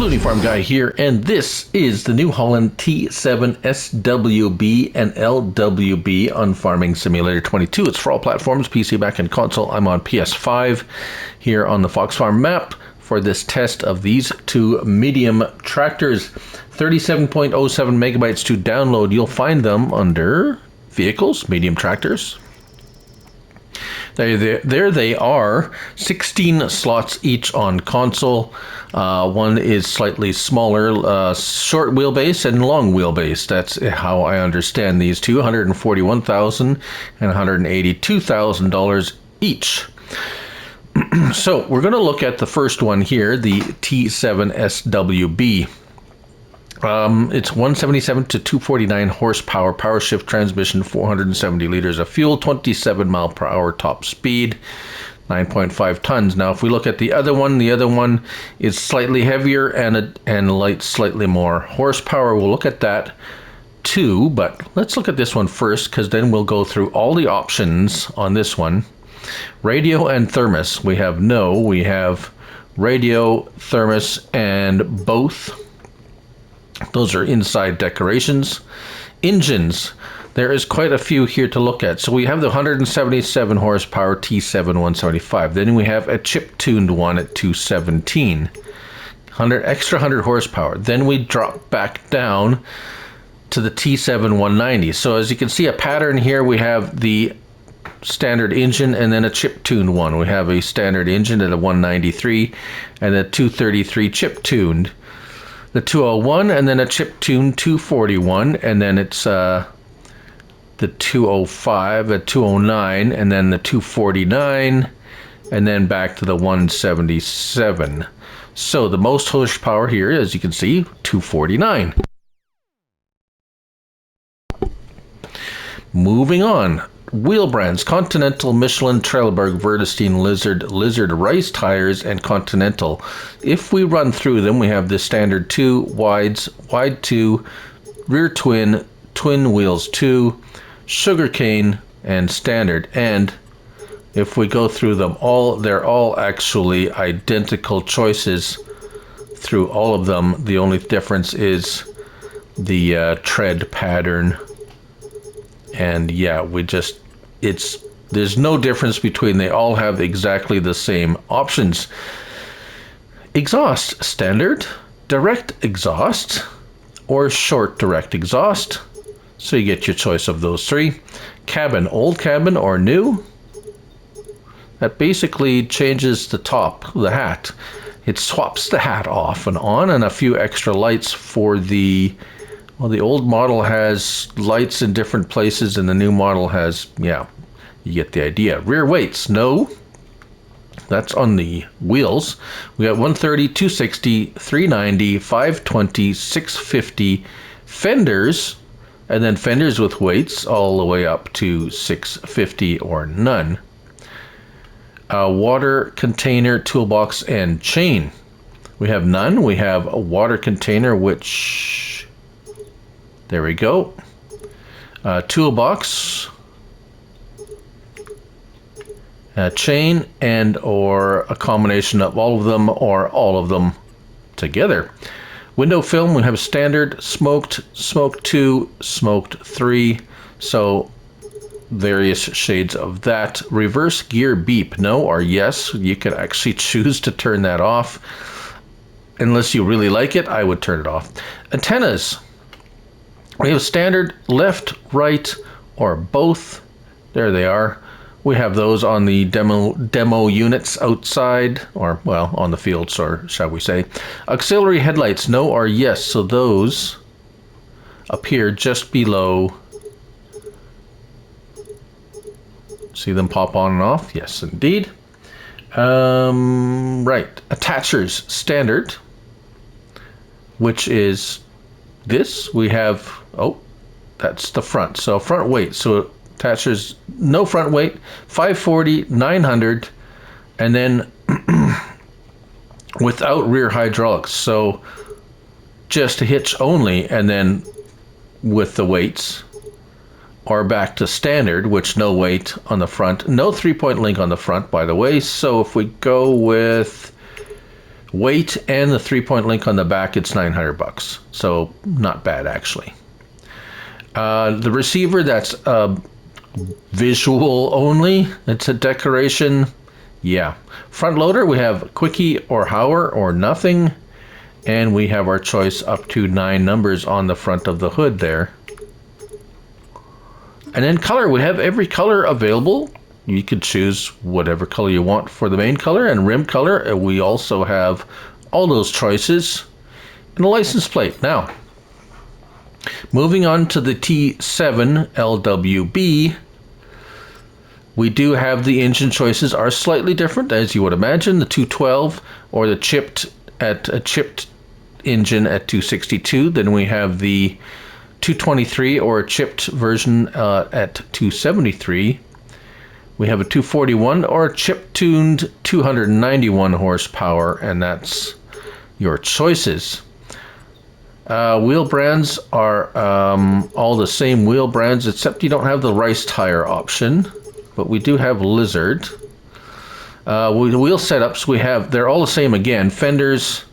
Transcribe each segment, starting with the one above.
Looney Farm Guy here, and this is the new Holland T7 SWB and LWB on Farming Simulator 22. It's for all platforms, PC, Mac, and console. I'm on PS5 here on the Fox Farm map for this test of these two medium tractors. 37.07 megabytes to download. You'll find them under Vehicles, Medium Tractors. There they are, 16 slots each on console. One is slightly smaller, short wheelbase and long wheelbase. That's how I understand these two, $141,000 and $182,000 each. So we're going to look at the first one here, the T7 SWB. It's 177 to 249 horsepower, power shift transmission, 470 liters of fuel, 27 mile per hour top speed, 9.5 tons. Now, if we look at the other one is slightly heavier and light, slightly more horsepower. We'll look at that too, but let's look at this one first, because then we'll go through all the options on this one. Radio and thermos. We have radio, thermos, and both. Those are inside decorations. Engines. There is quite a few here to look at. So we have the 177 horsepower T7 175. Then we have a chip-tuned one at 217. Extra 100 horsepower. Then we drop back down to the T7 190. So as you can see a pattern here, we have the standard engine and then a chip-tuned one. We have a standard engine at a 193 and a 233 chip-tuned. The 201 and then a chip-tuned 241, and then it's the 205, the 209, and then the 249, and then back to the 177. So the most horsepower here, as you can see, 249. Moving on. Wheel brands: Continental, Michelin, Trelleborg, Vredestein, Lizard Rice tires, and Continental. If we run through them, we have the standard 2, wides, wide 2, rear twin, twin wheels 2, sugarcane, and standard. And if we go through them all, they're all actually identical choices through all of them. The only difference is the tread pattern. And yeah, there's no difference between, they all have exactly the same options. Exhaust: standard, direct exhaust, or short direct exhaust. So you get your choice of those three. Cabin: old cabin or new. That basically changes the top, the hat. It swaps the hat off and on, and a few extra lights for the... Well, the old model has lights in different places, and the new model has, yeah, you get the idea. Rear weights: no. That's on the wheels. We got 130, 260, 390, 520, 650 fenders, and then fenders with weights all the way up to 650 or none. Water container, toolbox, and chain. We have none. We have a water container, which... There we go. Toolbox, chain, and or a combination of all of them or all of them together. Window film, we have standard, smoked, smoked 2, smoked 3. So various shades of that. Reverse gear beep: no or yes. You can actually choose to turn that off. Unless you really like it, I would turn it off. Antennas. We have standard, left, right, or both. There they are. We have those on the demo units outside, or, well, on the fields, or shall we say. Auxiliary headlights: no or yes. So those appear just below. See them pop on and off? Yes, indeed. Right. Attachers: standard, which is this. We have, oh, that's the front. So front weight. So attachers, no front weight, 540, 900, and then without rear hydraulics. So just a hitch only, and then with the weights, or back to standard, which no weight on the front. No 3-point link on the front, by the way. So if we go with weight and the 3-point link on the back, it's $900. So not bad actually. The receiver, that's visual only. It's a decoration. Yeah. Front loader, we have quickie or hour or nothing. And we have our choice up to 9 numbers on the front of the hood there. And then color, we have every color available. You could choose whatever color you want for the main color. And rim color, we also have all those choices. And a license plate. Now, moving on to the T7 LWB, we do have the engine choices are slightly different, as you would imagine. The 212 or the chipped engine at 262. Then we have the 223 or a chipped version at 273. We have a 241 or a chip-tuned 291 horsepower, and that's your choices. Wheel brands are all the same wheel brands, except you don't have the rice tire option, but we do have Lizard. Wheel setups, they're all the same again. Fenders,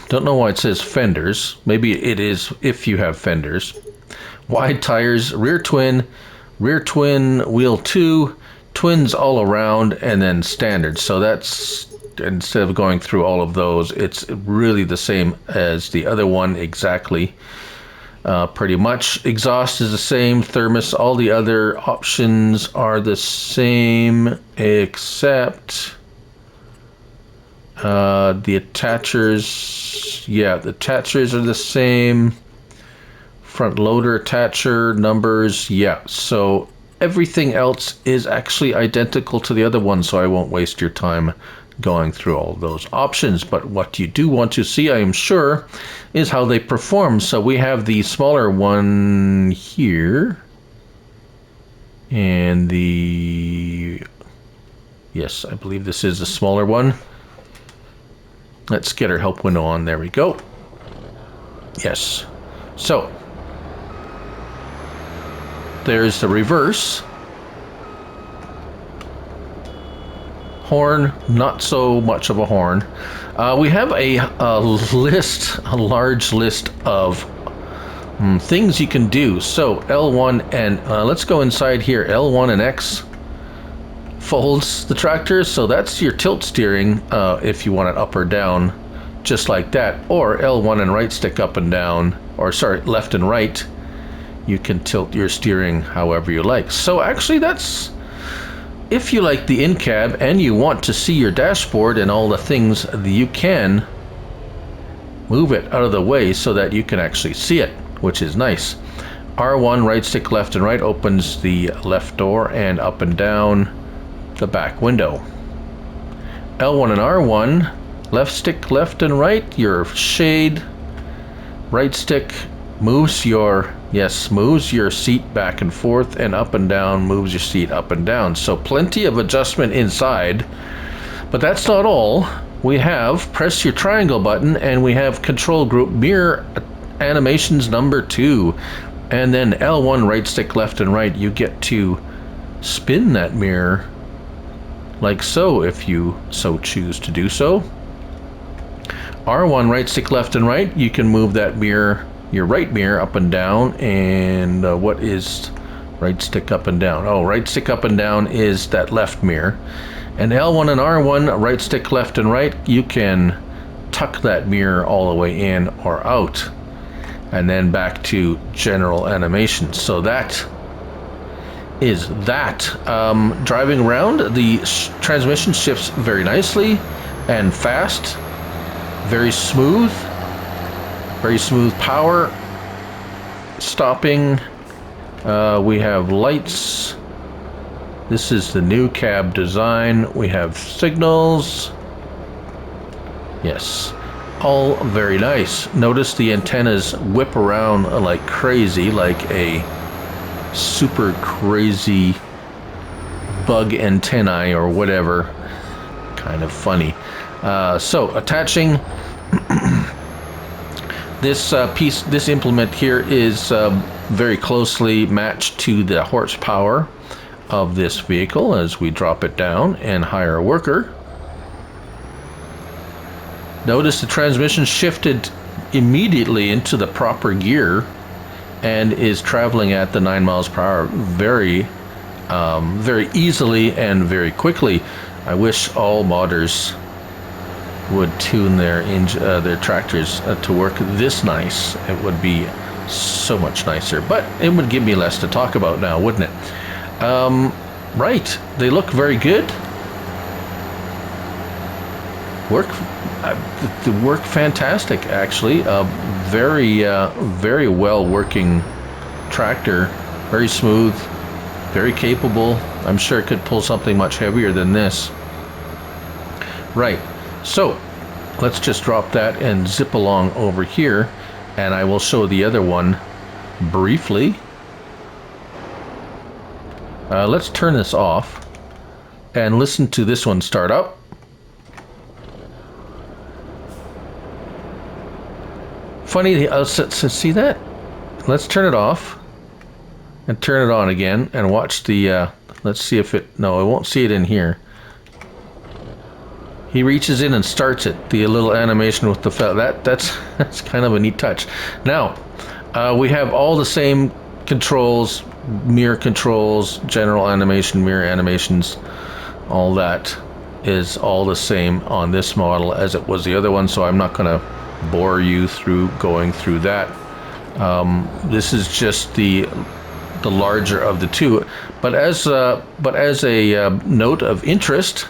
don't know why it says fenders. Maybe it is if you have fenders. Wide tires, rear twin, wheel 2, twins all around, and then standard. So that's, instead of going through all of those, it's really the same as the other one exactly. Pretty much. Exhaust is the same, thermos, all the other options are the same, except the attachers. Yeah, the attachers are the same. Front loader attacher numbers, yeah. So everything else is actually identical to the other one, so I won't waste your time going through all those options. But what you do want to see, I am sure, is how they perform. So we have the smaller one here, and yes, I believe this is the smaller one. Let's get our help window on. There we go. Yes. So there's the reverse. Horn, not so much of a horn. We have a large list of things you can do. So L1 and let's go inside here. L1 and X folds the tractor, so that's your tilt steering if you want it up or down, just like that. Or L1 and right stick up and down, or sorry, left and right. You can tilt your steering however you like. So actually that's, if you like the in-cab and you want to see your dashboard and all the things, you can move it out of the way so that you can actually see it, which is nice. R1, right stick left and right, opens the left door and up and down the back window. L1 and R1, left stick left and right, your shade. Right stick moves your seat back and forth, and up and down moves your seat up and down. So plenty of adjustment inside. But that's not all. We have press your triangle button, and we have control group mirror animations number 2. And then L1 right stick left and right, you get to spin that mirror like so if you so choose to do so. R1 right stick left and right, you can move that mirror, your right mirror, up and down. And what is right stick up and down? Oh, right stick up and down is that left mirror. And L1 and R1, right stick left and right, you can tuck that mirror all the way in or out. And then back to general animation. So that is that. Driving around, the transmission shifts very nicely and fast. Very smooth power. Stopping, we have lights. This is the new cab design. We have signals. Yes, all very nice. Notice the antennas whip around like crazy, like a super crazy bug antennae or whatever. Kind of funny. So attaching this implement here is very closely matched to the horsepower of this vehicle as we drop it down and hire a worker. Notice the transmission shifted immediately into the proper gear and is traveling at the 9 miles per hour very easily and very quickly. I wish all modders would tune their tractors to work this nice. It would be so much nicer, but it would give me less to talk about now, wouldn't it? Right, they look very good. They work fantastic, actually. Very well working tractor, very smooth, very capable. I'm sure it could pull something much heavier than this. Right, so let's just drop that and zip along over here, and I will show the other one briefly. Let's turn this off and listen to this one start up. Funny, see that? Let's turn it off and turn it on again and watch the, let's see if it, no, I won't see it in here. He reaches in and starts it, the little animation with the felt. That's kind of a neat touch. Now, we have all the same controls, mirror controls, general animation, mirror animations, all that is all the same on this model as it was the other one, so I'm not going to bore you through going through that. This is just the larger of the two, but as a note of interest,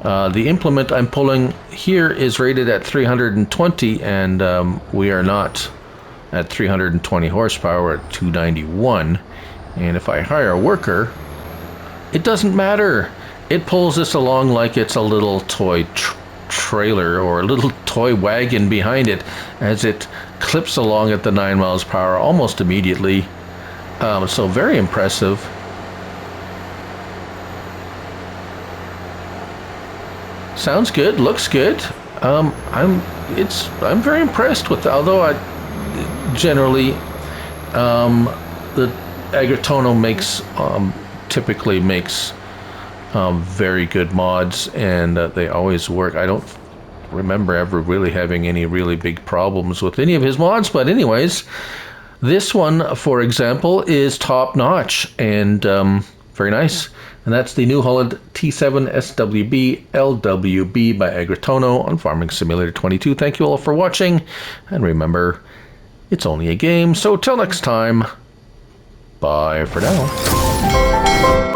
the implement I'm pulling here is rated at 320, and we are not at 320 horsepower. We're at 291, and if I hire a worker, it doesn't matter. It pulls this along like it's a little toy trailer or a little toy wagon behind it as it clips along at the 9 miles per hour almost immediately. So very impressive. Sounds good, looks good. I'm very impressed with it, although I generally the Agro Tonho typically makes very good mods, and they always work. I don't remember ever really having any really big problems with any of his mods, but anyways, this one, for example, is top notch and very nice. And that's the New Holland T7 SWB LWB by Agro Tonho on Farming Simulator 22. Thank you all for watching, and remember, it's only a game, so till next time, bye for now.